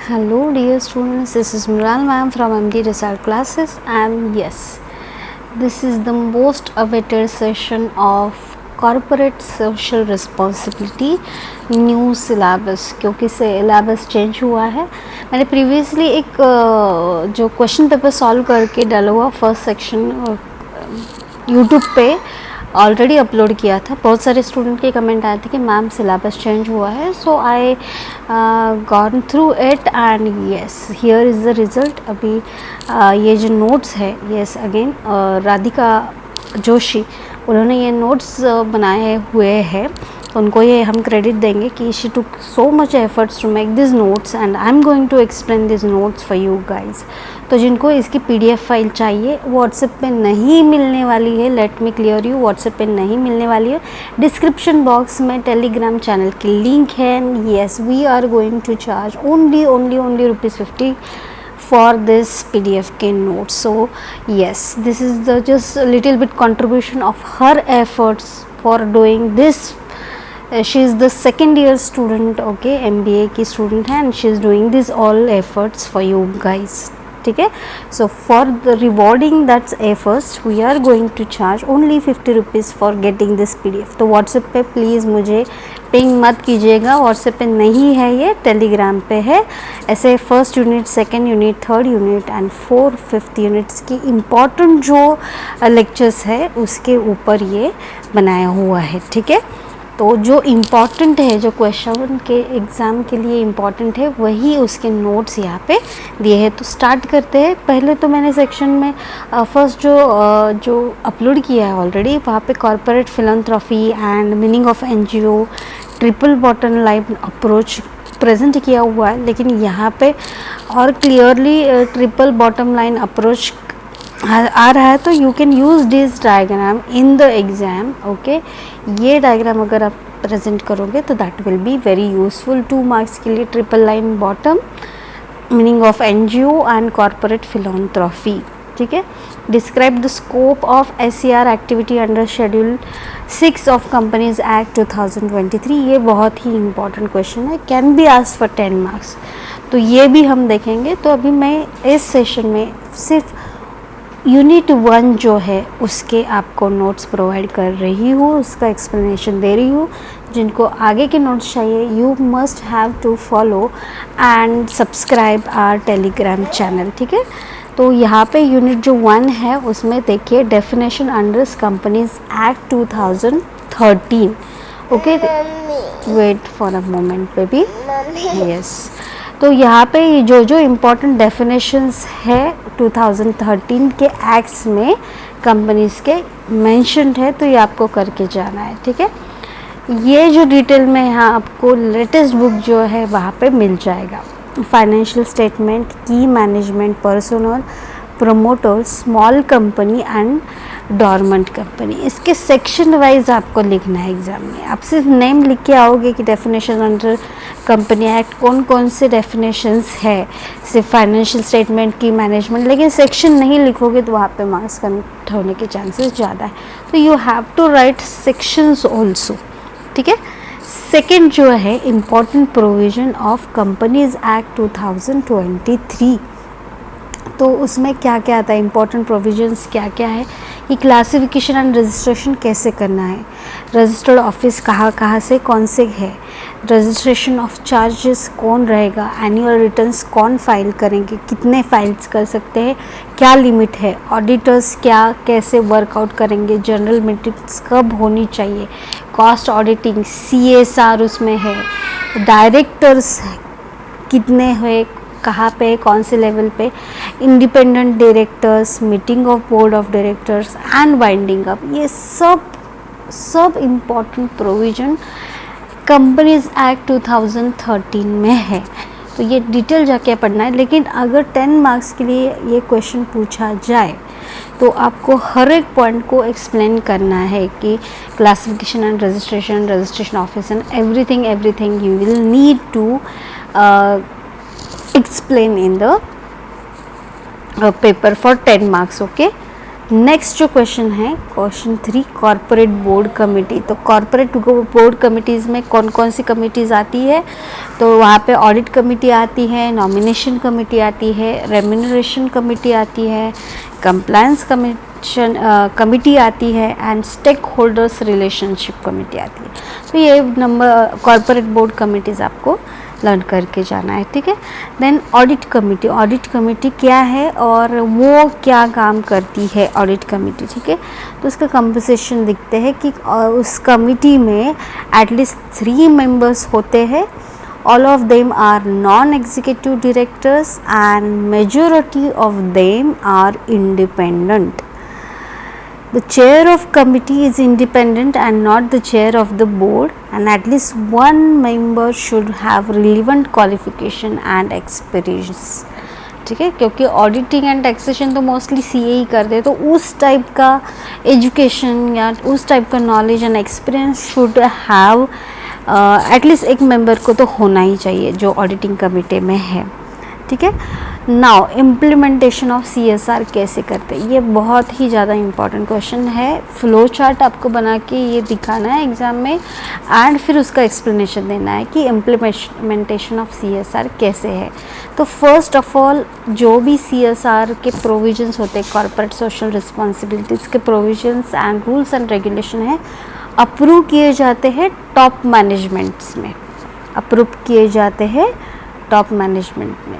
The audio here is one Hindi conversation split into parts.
Hello dear students, this is Miral ma'am from MD Result classes, and yes, this is the most awaited session of corporate social responsibility new syllabus, क्योंकि सिलेबस चेंज हुआ है। मैंने प्रीवियसली एक जो क्वेश्चन पेपर सॉल्व करके डाला हुआ फर्स्ट सेक्शन यूट्यूब पे ऑलरेडी अपलोड किया था। बहुत सारे स्टूडेंट के कमेंट आए थे कि मैम सिलेबस चेंज हुआ है, so I gone through it and yes here is the result. अभी ये जो नोट्स है, यस अगेन राधिका जोशी उन्होंने ये नोट्स बनाए हुए हैं, तो उनको ये हम क्रेडिट देंगे कि she took so much efforts to make this notes and I am going to explain this notes for you guys. तो जिनको इसकी पीडीएफ फाइल चाहिए व्हाट्सएप पे नहीं मिलने वाली है, let me clear you, WhatsApp पे नहीं मिलने वाली है। डिस्क्रिप्शन बॉक्स में टेलीग्राम चैनल की लिंक है। Yes, we are going to charge only ₹50 for this PDF के notes. So yes, this is the just a little bit contribution of her efforts for doing this. She is the second year student, okay, MBA की student है, and she is doing this all efforts for you guys. ठीक है, so for the rewarding that efforts we are going to charge only ₹50 for getting this PDF. तो व्हाट्सएप पे प्लीज़ मुझे पिंग मत कीजिएगा, व्हाट्सएप पे नहीं है, ये टेलीग्राम पे है। ऐसे first unit, second unit, third unit and fifth units की इम्पॉर्टेंट जो लेक्चर्स है उसके ऊपर ये बनाया हुआ है। ठीक है, तो जो इम्पॉर्टेंट है, जो क्वेश्चन के एग्ज़ाम के लिए इम्पॉर्टेंट है, वही उसके नोट्स यहाँ पे दिए हैं। तो स्टार्ट करते हैं। पहले तो मैंने सेक्शन में फर्स्ट जो अपलोड किया है ऑलरेडी, वहाँ पे corporate philanthropy and meaning of NGO, triple bottom line approach present किया हुआ है, लेकिन यहाँ पे और clearly triple bottom line approach आ रहा है। तो you can use this diagram in the exam, okay. ये डायग्राम अगर आप प्रेजेंट करोगे तो that will be very useful 2 marks के लिए। Triple line bottom, meaning of NGO and corporate philanthropy. ठीक है, describe the scope of SCR activity under schedule 6 of companies act 2023। ये बहुत ही इंपॉर्टेंट क्वेश्चन है, can be asked for 10 marks, तो ये भी हम देखेंगे। तो अभी मैं इस सेशन में सिर्फ यूनिट 1 जो है उसके आपको नोट्स प्रोवाइड कर रही हूँ, उसका एक्सप्लेनेशन दे रही हूँ। जिनको आगे के नोट्स चाहिए, you must have to follow and subscribe our Telegram channel. ठीक है, तो यहाँ पे यूनिट जो 1 है उसमें देखिए definition under companies act 2013। Okay, wait for a moment baby. Yes, तो यहाँ पे जो इम्पोर्टेंट डेफिनेशंस है 2013 के एक्ट्स में कंपनीज़ के मेंशन्ड है, तो ये आपको करके जाना है। ठीक है, ये जो डिटेल में यहाँ आपको लेटेस्ट बुक जो है वहाँ पे मिल जाएगा। फाइनेंशियल स्टेटमेंट, की management, personal, promoter, small company and dormant company. इसके सेक्शन वाइज आपको लिखना है एग्ज़ाम में। आप सिर्फ नेम लिख के आओगे कि डेफिनेशन अंडर कंपनी एक्ट कौन कौन से डेफिनेशंस है, सिर्फ फाइनेंशियल स्टेटमेंट, की मैनेजमेंट, लेकिन सेक्शन नहीं लिखोगे तो वहाँ पे मार्क्स कट होने के चांसेस ज़्यादा है। तो you have to write sections also. ठीक है, सेकेंड जो है important provision of companies act 2023। तो उसमें क्या क्या आता है, इम्पॉर्टेंट प्रोविजंस क्या क्या है, कि क्लासिफिकेशन एंड रजिस्ट्रेशन कैसे करना है, रजिस्टर्ड ऑफिस कहाँ कहाँ से कौन से है, रजिस्ट्रेशन ऑफ चार्जेस कौन रहेगा, एनुअल रिटर्न्स कौन फाइल करेंगे, कितने फाइल्स कर सकते हैं, क्या लिमिट है, ऑडिटर्स क्या कैसे वर्कआउट करेंगे, जनरल मीटिंग्स कब होनी चाहिए, कॉस्ट ऑडिटिंग, CSR उसमें है, डायरेक्टर्स कितने हैं, कहाँ पे, कौन से लेवल पे, independent directors, meeting of board of directors and winding up. ये सब इम्पॉर्टेंट प्रोविज़न कंपनीज एक्ट 2013 में है। तो ये डिटेल जाके पढ़ना है। लेकिन अगर 10 मार्क्स के लिए ये क्वेश्चन पूछा जाए तो आपको हर एक पॉइंट को एक्सप्लेन करना है कि classification and registration office and everything you will need to explain in the paper for 10 marks. Okay, next जो क्वेश्चन है क्वेश्चन 3, कॉरपोरेट बोर्ड कमेटी। तो कॉरपोरेट बोर्ड कमिटीज़ में कौन कौन सी कमिटीज़ आती है? तो वहाँ पे ऑडिट कमेटी आती है, नॉमिनेशन कमेटी आती है, रेम्यूनरेशन कमेटी आती है, कंप्लायंस कमेटी आती है and stakeholders relationship committee आती है। तो ये नंबर कॉरपोरेट बोर्ड कमिटीज़ आपको लर्न करके जाना है, ठीक है। देन ऑडिट कमेटी क्या है और वो क्या काम करती है ऑडिट कमेटी, ठीक है। तो उसका कंपोजिशन दिखते हैं कि उस कमेटी में एटलीस्ट 3 मेंबर्स होते हैं। All of them are non executive directors and majority of them are independent. The chair of committee is independent and not the chair of the board, and at least one member should have relevant qualification and experience, ठीक है। क्योंकि ऑडिटिंग एंड टैक्सेशन तो मोस्टली सीए ही करते हैं, तो उस टाइप का एजुकेशन या उस टाइप का knowledge and experience should have at least एक मेंबर को तो होना ही चाहिए जो ऑडिटिंग कमेटी में है, ठीक है। नाउ इम्प्लीमेंटेशन ऑफ सीएसआर कैसे करते हैं, ये बहुत ही ज़्यादा इम्पॉर्टेंट क्वेश्चन है। फ्लो चार्ट आपको बना के ये दिखाना है एग्ज़ाम में एंड फिर उसका एक्सप्लेनेशन देना है कि इम्प्लीमेंटेशन ऑफ सीएसआर कैसे है। तो फर्स्ट ऑफ ऑल जो भी सीएसआर के प्रोविजंस होते हैं, कॉर्पोरेट सोशल रिस्पॉन्सिबिलिटीज़ के provisions and rules and regulation है, अप्रूव किए जाते हैं टॉप मैनेजमेंट्स में, अप्रूव किए जाते हैं टॉप मैनेजमेंट में।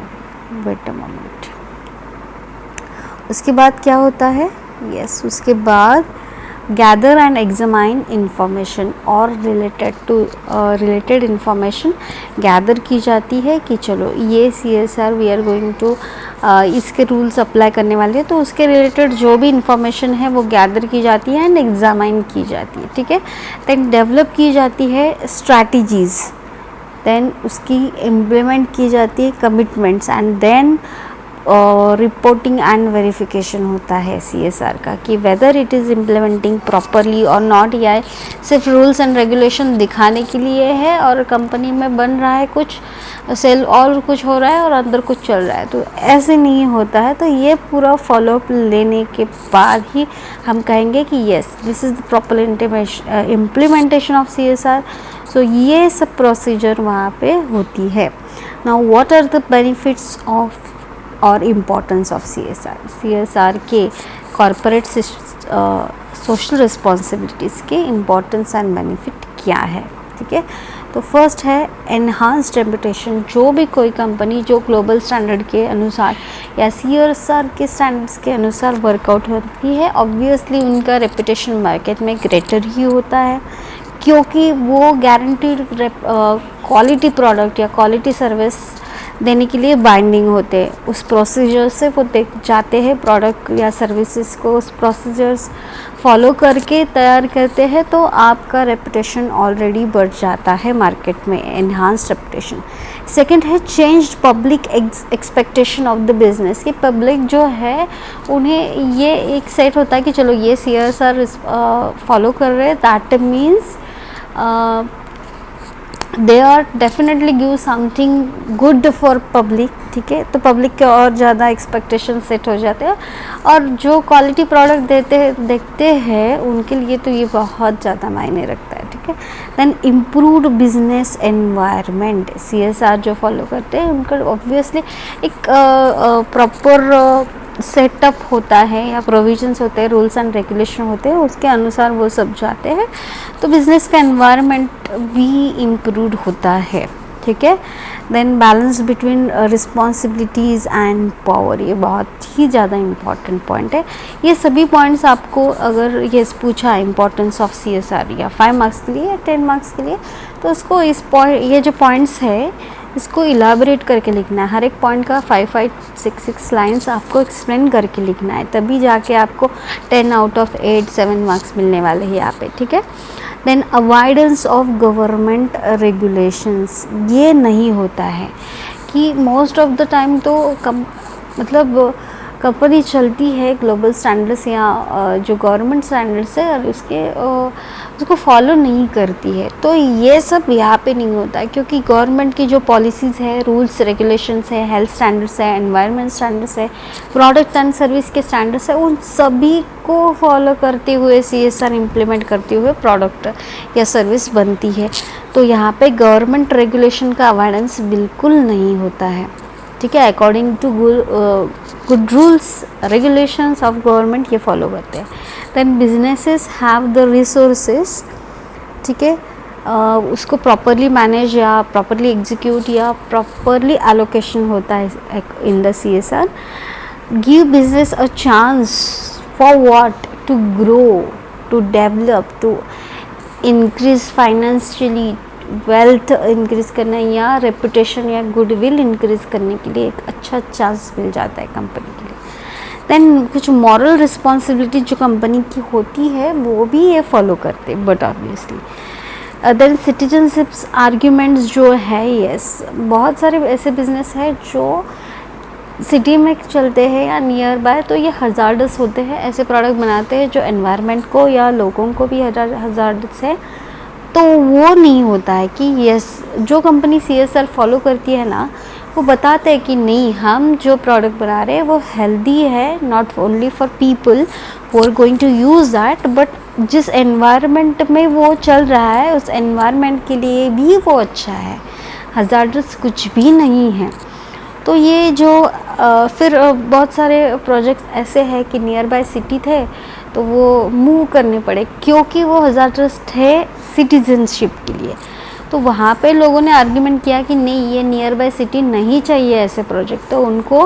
Wait a moment. उसके बाद क्या होता है? यस, उसके बाद गैदर एंड एग्जामाइन इंफॉर्मेशन और रिलेटेड इंफॉर्मेशन गैदर की जाती है कि चलो ये CSR we are going to इसके रूल्स अप्लाई करने वाले हैं, तो उसके रिलेटेड जो भी इंफॉर्मेशन है वो गैदर की जाती है एंड एग्जामाइन की जाती है, ठीक है। देन डेवलप की जाती है स्ट्रैटेजीज़, देन उसकी इम्प्लीमेंट की जाती है commitments and then reporting and verification होता है सीएसआर का कि whether it is implementing properly और नॉट, या सिर्फ रूल्स एंड रेगुलेशन दिखाने के लिए है और कंपनी में बन रहा है कुछ सेल और कुछ हो रहा है और अंदर कुछ चल रहा है, तो ऐसे नहीं होता है। तो ये पूरा फॉलोअप लेने के बाद ही हम कहेंगे कि yes this is the proper implementation of CSR. So ये सब प्रोसीजर वहाँ पे होती है। Now what are the benefits of और इम्पोर्टेंस ऑफ सीएसआर के कॉरपोरेट सोशल रिस्पॉन्सिबिलिटीज़ के इम्पोर्टेंस एंड बेनिफिट क्या है, ठीक है। तो फर्स्ट है एनहांस्ड रेपुटेशन। जो भी कोई कंपनी जो ग्लोबल स्टैंडर्ड के अनुसार या सीएसआर के स्टैंडर्ड्स के अनुसार वर्कआउट होती है, ऑब्वियसली उनका रेपुटेशन मार्केट में ग्रेटर ही होता है, क्योंकि वो गारंटीड क्वालिटी प्रोडक्ट या क्वालिटी सर्विस देने के लिए बाइंडिंग होते हैं। उस प्रोसीजर से वो देख जाते हैं प्रोडक्ट या सर्विसेज को, उस प्रोसीजर्स फॉलो करके तैयार करते हैं, तो आपका रेपुटेशन ऑलरेडी बढ़ जाता है मार्केट में, एनहांस्ड रेपुटेशन। सेकंड है changed public expectation of the business, कि पब्लिक जो है उन्हें ये एक सेट होता है कि चलो ये सीएसआर फॉलो कर रहे हैं, that means they are definitely give something good for public, ठीक है। तो पब्लिक के और ज़्यादा एक्सपेक्टेशन सेट हो जाते हैं और जो क्वालिटी प्रोडक्ट देखते हैं उनके लिए तो ये बहुत ज़्यादा मायने रखता है, ठीक है। Then improved business environment, CSR जो फॉलो करते हैं उनका ऑब्वियसली एक प्रॉपर सेटअप होता है या प्रोविजंस होते हैं, रूल्स एंड रेगुलेशन होते हैं, उसके अनुसार वो सब जाते हैं, तो बिज़नेस का एनवायरनमेंट भी इम्प्रूव होता है, ठीक है। Then balance between responsibilities and power, ये बहुत ही ज़्यादा इम्पॉर्टेंट पॉइंट है। ये सभी पॉइंट्स आपको अगर ये पूछा इम्पोर्टेंस ऑफ सीएसआर या 5 मार्क्स के लिए या 10 मार्क्स के लिए, तो उसको इस पॉइंट ये जो पॉइंट्स है इसको इलाबरेट करके लिखना है। हर एक पॉइंट का 5 6 लाइंस आपको एक्सप्लेन करके लिखना है, तभी जाके आपको 10 आउट ऑफ 8 7 मार्क्स मिलने वाले हैं यहाँ पे, ठीक है। Then avoidance of government regulations, ये नहीं होता है कि मोस्ट ऑफ द टाइम तो मतलब कंपनी चलती है ग्लोबल स्टैंडर्ड्स या जो गवर्नमेंट स्टैंडर्ड्स है और उसको फॉलो नहीं करती है। तो ये सब यहाँ पे नहीं होता है, क्योंकि गवर्नमेंट की जो पॉलिसीज़ है, रूल्स रेगुलेशंस है, हेल्थ स्टैंडर्ड्स है, एनवायरनमेंट स्टैंडर्ड्स है, प्रोडक्ट एंड सर्विस के स्टैंडर्ड्स है, उन सभी को फॉलो करते हुए CSR इम्प्लीमेंट करते हुए प्रोडक्ट या सर्विस बनती है। तो यहाँ पे गवर्नमेंट रेगुलेशन का अवॉइडेंस बिल्कुल नहीं होता है, ठीक है। According to good rules regulations of government ये फॉलो करते हैं। Then businesses have the resources, ठीक है, उसको प्रॉपरली मैनेज या प्रॉपरली एग्जीक्यूट या प्रॉपरली एलोकेशन होता है in the CSR। Give business a chance for what, to grow, to develop, to increase financially, wealth increase करना या रेपुटेशन या गुडविल इंक्रीज़ करने के लिए एक अच्छा चांस मिल जाता है कंपनी के लिए। देन कुछ मॉरल रिस्पॉन्सिबिलिटी जो कंपनी की होती है वो भी ये फॉलो करते हैं, but obviously then citizenships arguments जो है, यस, बहुत सारे ऐसे बिजनेस है जो सिटी में चलते हैं या नियर बाय, तो ये हज़ार्डस होते हैं, ऐसे प्रोडक्ट बनाते हैं जो एनवायरनमेंट को या लोगों को भी हज़ार्डस है। तो वो नहीं होता है कि यस, जो कंपनी CSR फॉलो करती है ना, वो बताते हैं कि नहीं, हम जो प्रोडक्ट बना रहे हैं वो हेल्दी है, not only for people who are going to use that, but जिस एनवायरनमेंट में वो चल रहा है उस एनवायरनमेंट के लिए भी वो अच्छा है, हज़ार्डस कुछ भी नहीं है। तो ये जो फिर बहुत सारे प्रोजेक्ट्स ऐसे हैं कि नियर बाय सिटी थे तो वो मूव करने पड़े, क्योंकि वो हज़ार्डस थे सिटीजनशिप के लिए। तो वहाँ पे लोगों ने आर्ग्यूमेंट किया कि नहीं, ये नियर बाय सिटी नहीं चाहिए ऐसे प्रोजेक्ट, तो उनको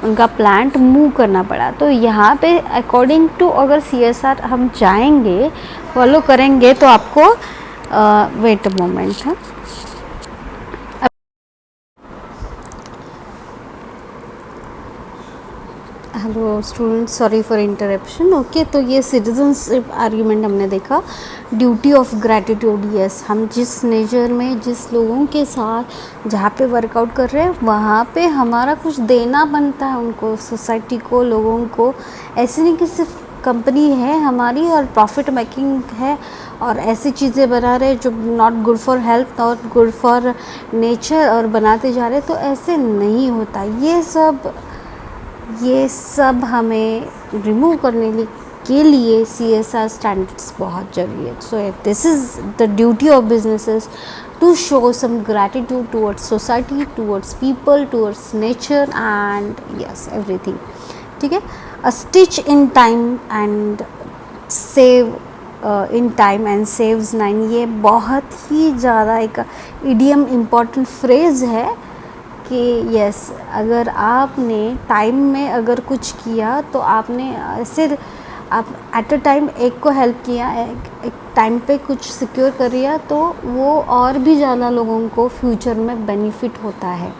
उनका प्लांट मूव करना पड़ा। तो यहाँ पे अकॉर्डिंग टू अगर CSR हम जाएंगे, फॉलो करेंगे, तो आपको वेट अ मोमेंट है। Hello students, sorry for interruption. Okay, तो ये सिटीजनशिप आर्ग्यूमेंट हमने देखा। ड्यूटी ऑफ ग्रैटिट्यूड, यस, हम जिस नेचर में, जिस लोगों के साथ जहाँ पे वर्कआउट कर रहे हैं वहाँ पे हमारा कुछ देना बनता है उनको, सोसाइटी को, लोगों को। ऐसे नहीं कि सिर्फ कंपनी है हमारी और प्रॉफिट मेकिंग है और ऐसी चीज़ें बना रहे जो not good for health, not good for nature और बनाते जा रहे, तो ऐसे नहीं होता। ये सब हमें रिमूव करने के लिए CSR स्टैंडर्ड्स बहुत ज़रूरी है। So this is the duty of businesses to show some gratitude towards society, towards people, towards nature and yes everything, ठीक है। A stitch in time and save in time and saves 9, ये बहुत ही ज़्यादा एक इडियम इम्पॉर्टेंट फ्रेज़ है कि यस, अगर आपने टाइम में अगर कुछ किया तो आपने सिर्फ आप एट अ टाइम एक को हेल्प किया, एक टाइम पे कुछ सिक्योर कर लिया, तो वो और भी ज़्यादा लोगों को फ्यूचर में बेनिफिट होता है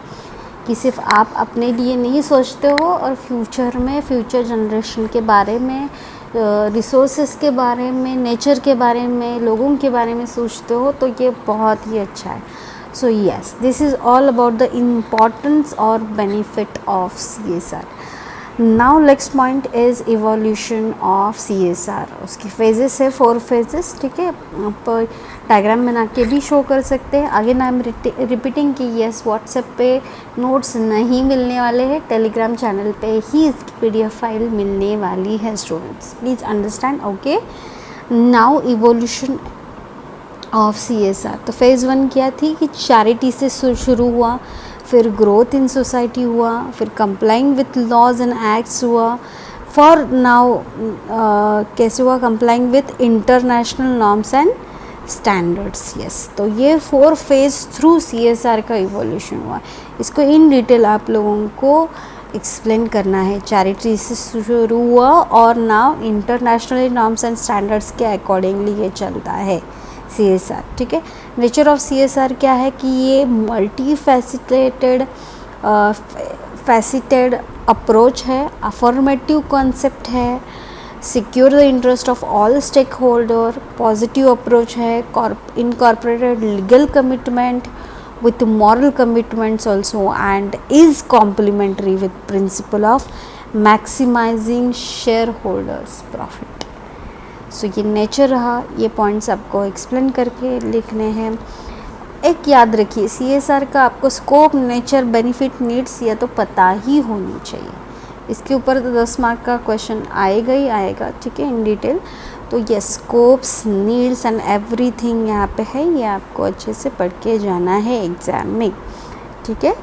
कि सिर्फ आप अपने लिए नहीं सोचते हो और फ्यूचर में, फ्यूचर जनरेशन के बारे में, रिसोर्सेज के बारे में, नेचर के बारे में, लोगों के बारे में सोचते हो, तो ये बहुत ही अच्छा है। So yes, this is all about the importance or benefit of CSR. Now next point is evolution of CSR. उसकी phases है 4 phases, ठीक है। आप डायग्राम बना के भी शो कर सकते हैं। अगेन आई एम रिपीटिंग कि यस, व्हाट्सएप पे नोट्स नहीं मिलने वाले हैं, टेलीग्राम चैनल पे ही इसकी PDF फाइल मिलने वाली है students, please understand. Okay, now evolution of CSR। तो फेज़ 1 क्या थी कि चैरिटी से शुरू हुआ, फिर ग्रोथ इन सोसाइटी हुआ, फिर complying with laws and acts हुआ, फॉर नाउ कैसे हुआ, complying with international norms and standards. Yes, तो ये 4 फेज़ थ्रू CSR का इवोल्यूशन हुआ। इसको इन डिटेल आप लोगों को एक्सप्लेन करना है। चैरिटी से शुरू हुआ और now international norms and standards के अकॉर्डिंगली ये चलता है CSR, ठीक है। नेचर ऑफ CSR क्या है कि ये मल्टी फैसिटेड अप्रोच है, अफर्मेटिव कॉन्सेप्ट है, secure the interest of all stakeholder, positive approach है, incorporated legal commitment with moral commitments also, and is complementary with principle of maximising shareholders profit. So ये नेचर रहा, ये पॉइंट्स आपको एक्सप्लेन करके लिखने हैं। एक याद रखिए, CSR का आपको स्कोप, नेचर, बेनिफिट, नीड्स ये तो पता ही होनी चाहिए। इसके ऊपर तो 10 मार्क का क्वेश्चन आएगा ही आएगा, ठीक है, इन डिटेल। तो ये स्कोप्स, नीड्स एंड एवरीथिंग यहाँ पे है, ये आपको अच्छे से पढ़ के जाना है एग्ज़ाम में, ठीक है।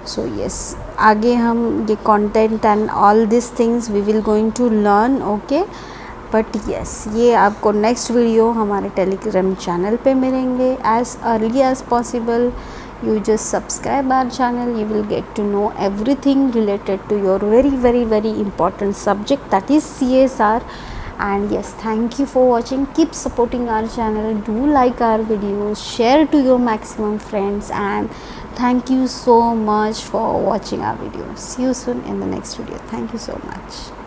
सो यस, आगे हम ये content and all this things we will going to learn, okay. But yes, ये आपको नेक्स्ट वीडियो हमारे टेलीग्राम चैनल पे मिलेंगे as early as possible. You just subscribe our channel, you will get to know everything related to your very important subject, that is CSR. And yes, thank you for watching. Keep supporting our channel, do like our videos, share to your maximum friends, and thank you so much for watching our videos. See you soon in the next video. Thank you so much.